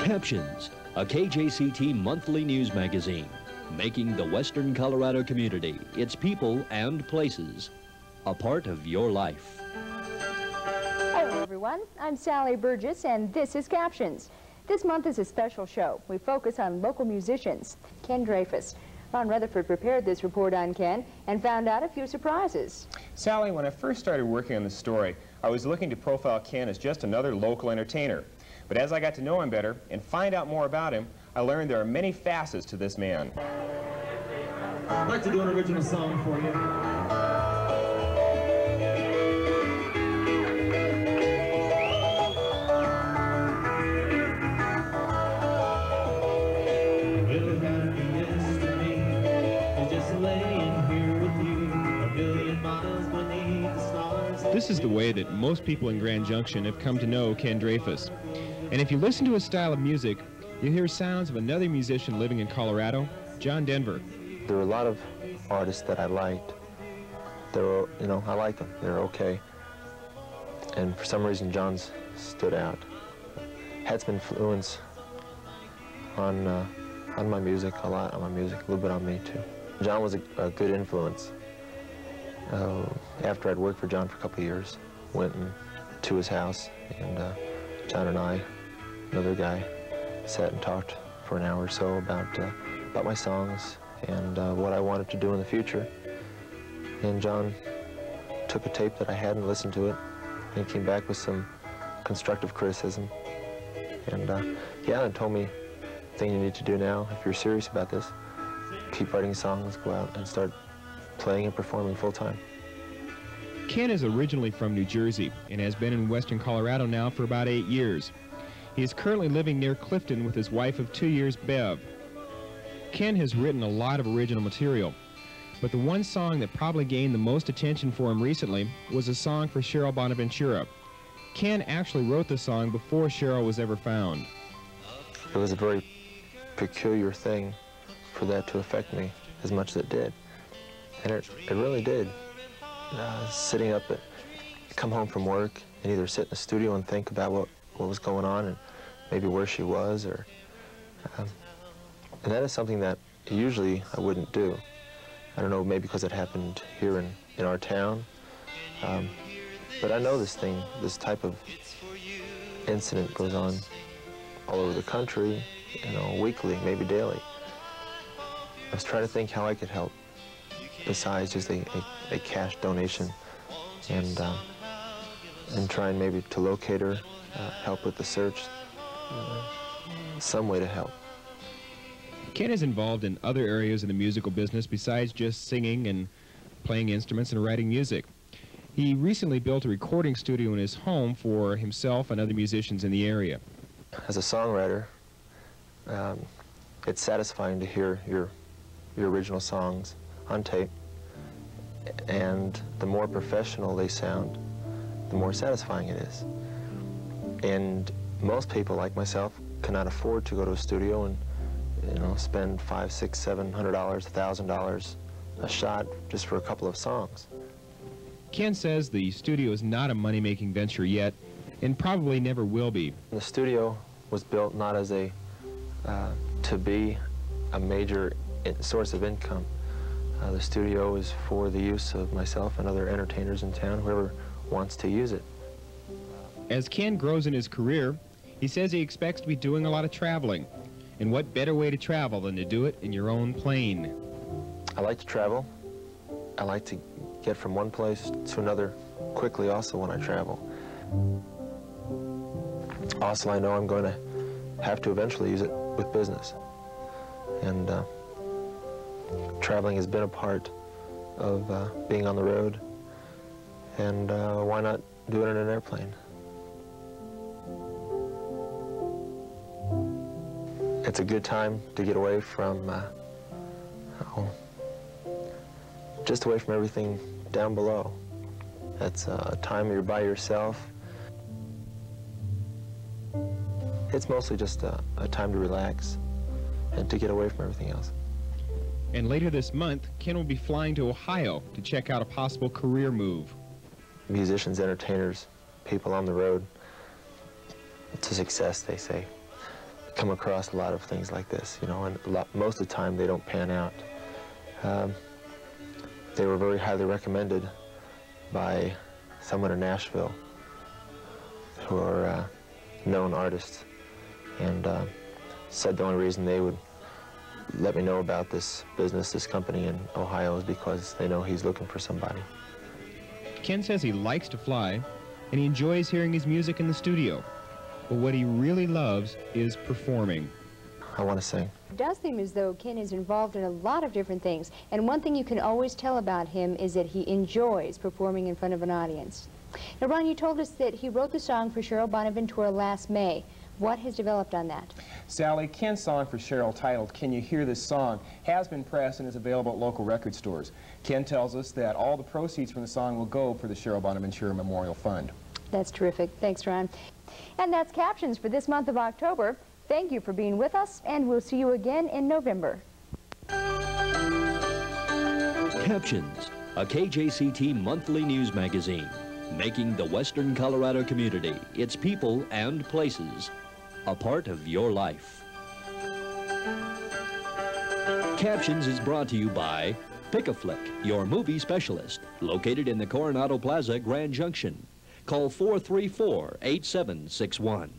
Captions, a KJCT monthly news magazine, making the Western Colorado community, its people and places, a part of your life. Hello everyone, I'm Sally Burgess and this is Captions. This month is a special show. We focus on local musicians. Ken Dravis. Ron Rutherford prepared this report on Ken and found out a few surprises. Sally, when I first started working on this story, I was looking to profile Ken as just another local entertainer. But as I got to know him better and find out more about him, I learned there are many facets to this man. I'd like to do an original song for you. This is the way that most people in Grand Junction have come to know Ken Dravis. And if you listen to his style of music, you hear sounds of another musician living in Colorado, John Denver. There were a lot of artists that I liked. They were, I liked them. They were okay. And for some reason, John's stood out. Had some influence on my music, a lot on my music, a little bit on me too. John was a good influence. After I'd worked for John for a couple of years, went to his house, and John and I, another guy, sat and talked for an hour or so about my songs and what I wanted to do in the future. And John took a tape that I had and listened to it, and came back with some constructive criticism. And and told me, the thing you need to do now, if you're serious about this, keep writing songs, go out and start playing and performing full-time. Ken is originally from New Jersey and has been in Western Colorado now for about 8 years. He is currently living near Clifton with his wife of 2 years, Bev. Ken has written a lot of original material, but the one song that probably gained the most attention for him recently was a song for Cheryl Bonaventure. Ken actually wrote the song before Cheryl was ever found. It was a very peculiar thing for that to affect me as much as it did. And it really did. Sitting up come home from work and either sit in the studio and think about what was going on and maybe where she was, or and that is something that usually I wouldn't do. I don't know, maybe because it happened here in our town, but I know this type of incident goes on all over the country, weekly, maybe daily. I was trying to think how I could help besides just a cash donation, and trying maybe to locate her, help with the search, some way to help. Ken is involved in other areas of the musical business besides just singing and playing instruments and writing music. He recently built a recording studio in his home for himself and other musicians in the area. As a songwriter, it's satisfying to hear your original songs on tape, and the more professional they sound, the more satisfying it is. And most people, like myself, cannot afford to go to a studio and spend $500, $600, $700, $1,000 a shot just for a couple of songs. Ken says the studio is not a money-making venture yet, and probably never will be. The studio was built not as to be a major source of income. The studio is for the use of myself and other entertainers in town, whoever wants to use it. As Ken grows in his career, he says he expects to be doing a lot of traveling. And what better way to travel than to do it in your own plane? I like to travel. I like to get from one place to another quickly also when I travel. Also, I know I'm going to have to eventually use it with business. And traveling has been a part of being on the road, and why not do it in an airplane? It's a good time to get away from, just away from everything down below. It's a time you're by yourself. It's mostly just a time to relax and to get away from everything else. And later this month, Ken will be flying to Ohio to check out a possible career move. Musicians, entertainers, people on the road, it's a success, they say. come across a lot of things like this, you know, and most of the time they don't pan out. They were very highly recommended by someone in Nashville who are known artists, and said the only reason they would let me know about this business, this company in Ohio, is because they know he's looking for somebody. Ken says he likes to fly, and he enjoys hearing his music in the studio. But what he really loves is performing. I want to sing. It does seem as though Ken is involved in a lot of different things, and one thing you can always tell about him is that he enjoys performing in front of an audience. Now, Ron, you told us that he wrote the song for Cheryl Bonaventure last May. What has developed on that? Sally, Ken's song for Cheryl, titled Can You Hear This Song, has been pressed and is available at local record stores. Ken tells us that all the proceeds from the song will go for the Cheryl Bonaventure Memorial Fund. That's terrific. Thanks, Ron. And that's Captions for this month of October. Thank you for being with us, and we'll see you again in November. Captions, a KJCT monthly news magazine, making the Western Colorado community, its people and places, a part of your life. Captions is brought to you by Pick-a-Flick, your movie specialist, located in the Coronado Plaza, Grand Junction. Call 434-8761.